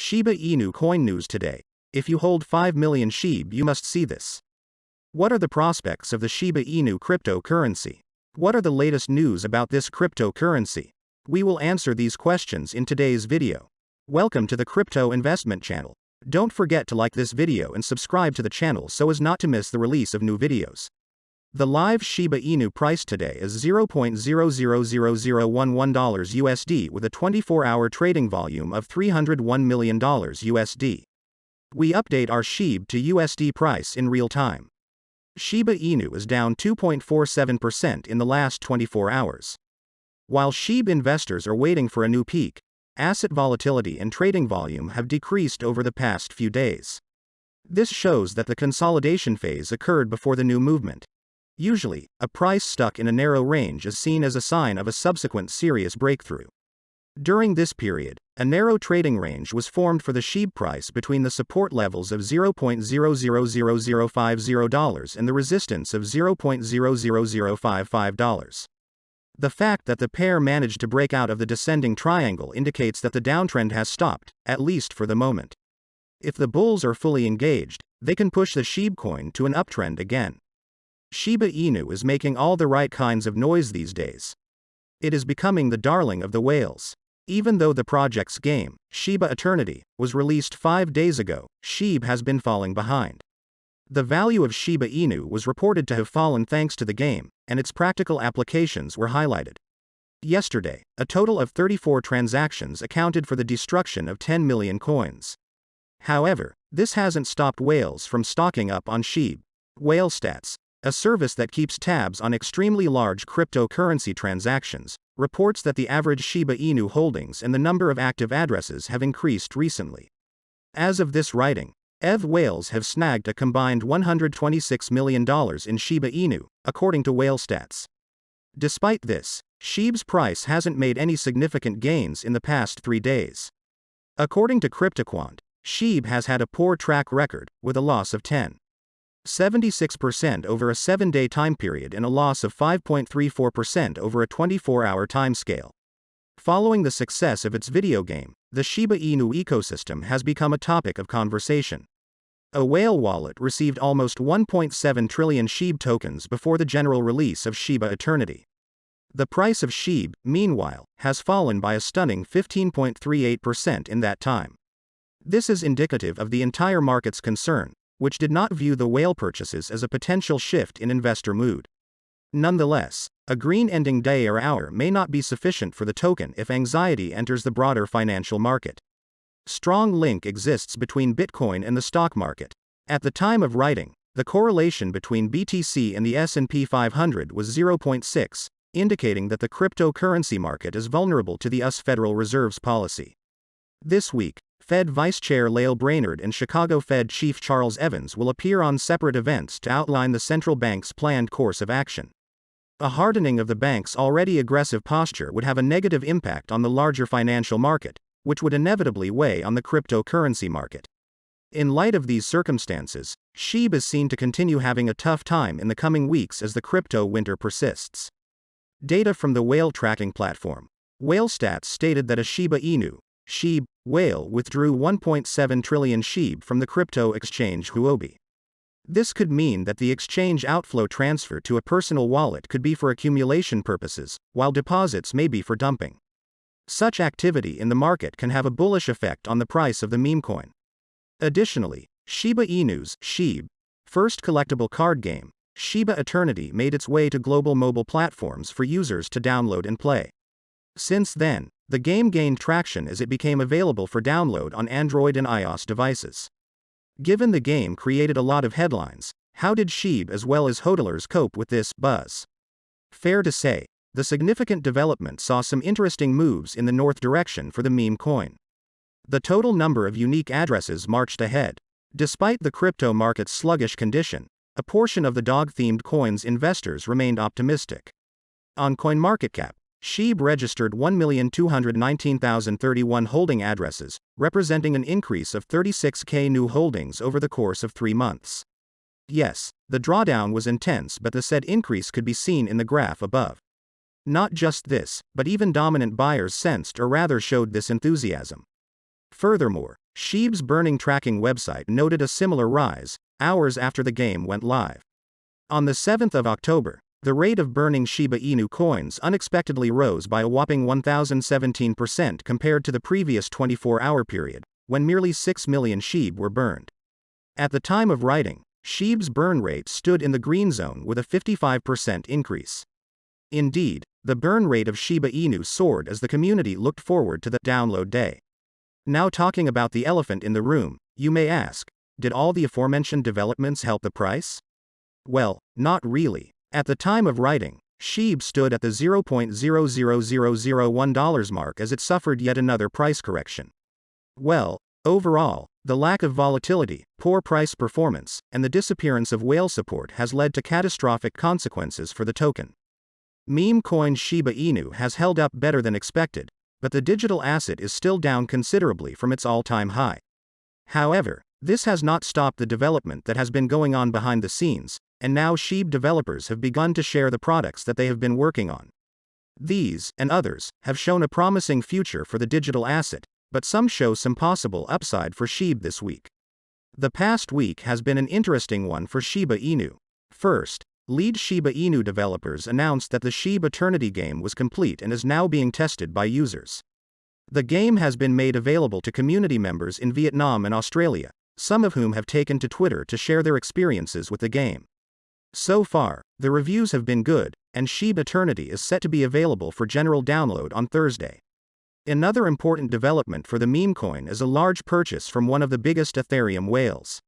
Shiba Inu coin news today. If you hold 5 million Shib, you must see this. What are the prospects of the Shiba Inu cryptocurrency? What are the latest news about this cryptocurrency? We will answer these questions in today's video. Welcome to the Crypto Investment Channel. Don't forget to like this video and subscribe to the channel so as not to miss the release of new videos. The live Shiba Inu price today is $0.000011 USD with a 24-hour trading volume of $301 million USD. We update our Shib to USD price in real time. Shiba Inu is down 2.47% in the last 24 hours. While Shib investors are waiting for a new peak, asset volatility and trading volume have decreased over the past few days. This shows that the consolidation phase occurred before the new movement. Usually, a price stuck in a narrow range is seen as a sign of a subsequent serious breakthrough. During this period, a narrow trading range was formed for the Shib price between the support levels of $0.000050 and the resistance of $0.00055. The fact that the pair managed to break out of the descending triangle indicates that the downtrend has stopped, at least for the moment. If the bulls are fully engaged, they can push the Shib coin to an uptrend again. Shiba Inu is making all the right kinds of noise these days. It is becoming the darling of the whales. Even though the project's game, Shiba Eternity, was released 5 days ago, Shib has been falling behind. The value of Shiba Inu was reported to have fallen thanks to the game, and its practical applications were highlighted. Yesterday, a total of 34 transactions accounted for the destruction of 10 million coins. However, this hasn't stopped whales from stocking up on Shib. Whale Stats, a service that keeps tabs on extremely large cryptocurrency transactions, reports that the average Shiba Inu holdings and the number of active addresses have increased recently. As of this writing, whales have snagged a combined $126 million in Shiba Inu, according to Whale Stats. Despite this, Shib's price hasn't made any significant gains in the past 3 days. According to Cryptoquant, Shib has had a poor track record, with a loss of 10.76% over a 7-day time period and a loss of 5.34% over a 24-hour timescale. Following the success of its video game, the Shiba Inu ecosystem has become a topic of conversation. A whale wallet received almost 1.7 trillion Shib tokens before the general release of Shiba Eternity. The price of Shib, meanwhile, has fallen by a stunning 15.38% in that time. This is indicative of the entire market's concern, which did not view the whale purchases as a potential shift in investor mood. Nonetheless, a green ending day or hour may not be sufficient for the token if anxiety enters the broader financial market. Strong link exists between Bitcoin and the stock market. At the time of writing, the correlation between BTC and the S&P 500 was 0.6, indicating that the cryptocurrency market is vulnerable to the US Federal Reserve's policy. This week, Fed Vice Chair Lael Brainerd and Chicago Fed Chief Charles Evans will appear on separate events to outline the central bank's planned course of action. A hardening of the bank's already aggressive posture would have a negative impact on the larger financial market, which would inevitably weigh on the cryptocurrency market. In light of these circumstances, Shib is seen to continue having a tough time in the coming weeks as the crypto winter persists. Data from the whale tracking platform, Whale Stats, stated that a Shiba Inu, Shib, whale withdrew 1.7 trillion Shib from the crypto exchange Huobi. This could mean that the exchange outflow transfer to a personal wallet could be for accumulation purposes, while deposits may be for dumping. Such activity in the market can have a bullish effect on the price of the meme coin. Additionally, Shiba Inu's Shib first collectible card game, Shiba Eternity, made its way to global mobile platforms for users to download and play. Since then, the game gained traction as it became available for download on Android and iOS devices. Given the game created a lot of headlines, how did Shib as well as hodlers cope with this buzz? Fair to say, the significant development saw some interesting moves in the north direction for the meme coin. The total number of unique addresses marched ahead. Despite the crypto market's sluggish condition, a portion of the dog-themed coins investors remained optimistic. On CoinMarketCap, Shib registered 1,219,031 holding addresses, representing an increase of 36K new holdings over the course of 3 months. Yes, the drawdown was intense, but the said increase could be seen in the graph above. Not just this, but even dominant buyers sensed or rather showed this enthusiasm. Furthermore, Shib's burning tracking website noted a similar rise, hours after the game went live. On the 7th of October, the rate of burning Shiba Inu coins unexpectedly rose by a whopping 1,017% compared to the previous 24-hour period, when merely 6 million Shib were burned. At the time of writing, Shib's burn rate stood in the green zone with a 55% increase. Indeed, the burn rate of Shiba Inu soared as the community looked forward to the download day. Now, talking about the elephant in the room, you may ask, did all the aforementioned developments help the price? Well, not really. At the time of writing, Shib stood at the $0.00001 mark as it suffered yet another price correction. Well, overall, the lack of volatility, poor price performance, and the disappearance of whale support has led to catastrophic consequences for the token. Meme coin Shiba Inu has held up better than expected, but the digital asset is still down considerably from its all-time high. However, this has not stopped the development that has been going on behind the scenes, and now Shib developers have begun to share the products that they have been working on. These, and others, have shown a promising future for the digital asset, but some show some possible upside for Shib this week. The past week has been an interesting one for Shiba Inu. First, lead Shiba Inu developers announced that the Shib Eternity game was complete and is now being tested by users. The game has been made available to community members in Vietnam and Australia, some of whom have taken to Twitter to share their experiences with the game. So far, the reviews have been good, and Shib Eternity is set to be available for general download on Thursday. Another important development for the meme coin is a large purchase from one of the biggest Ethereum whales.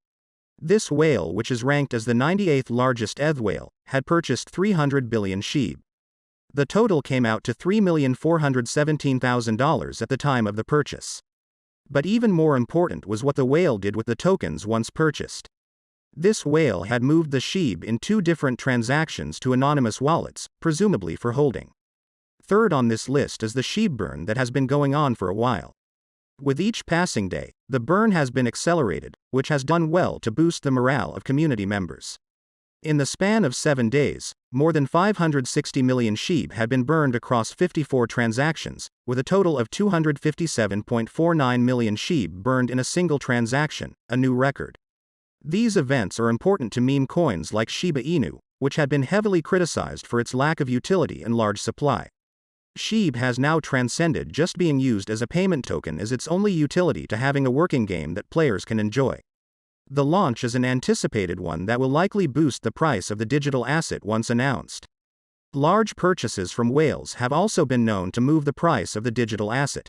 This whale, which is ranked as the 98th largest ETH whale, had purchased 300 billion Shib. The total came out to $3,417,000 at the time of the purchase. But even more important was what the whale did with the tokens once purchased. This whale had moved the Shib in 2 different transactions to anonymous wallets, presumably for holding. Third on this list is the Shib burn that has been going on for a while. With each passing day, the burn has been accelerated, which has done well to boost the morale of community members. In the span of 7 days, more than 560 million Shib had been burned across 54 transactions, with a total of 257.49 million Shib burned in a single transaction, a new record. These events are important to meme coins like Shiba Inu, which had been heavily criticized for its lack of utility and large supply. Shib has now transcended just being used as a payment token as its only utility to having a working game that players can enjoy. The launch is an anticipated one that will likely boost the price of the digital asset once announced. Large purchases from whales have also been known to move the price of the digital asset.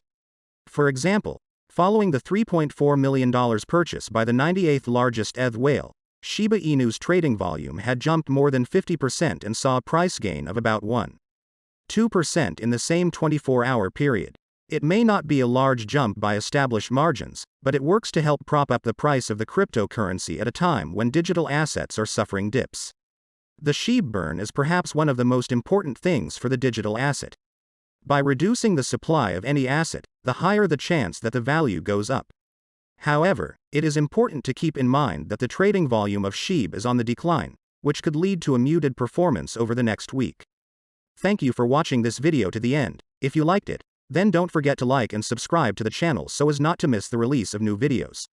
For example, following the $3.4 million purchase by the 98th largest ETH whale, Shiba Inu's trading volume had jumped more than 50% and saw a price gain of about 1.2% in the same 24-hour period. It may not be a large jump by established margins, but it works to help prop up the price of the cryptocurrency at a time when digital assets are suffering dips. The Shib burn is perhaps one of the most important things for the digital asset. By reducing the supply of any asset, the higher the chance that the value goes up. However, it is important to keep in mind that the trading volume of Shib is on the decline, which could lead to a muted performance over the next week. Thank you for watching this video to the end. If you liked it, then don't forget to like and subscribe to the channel so as not to miss the release of new videos.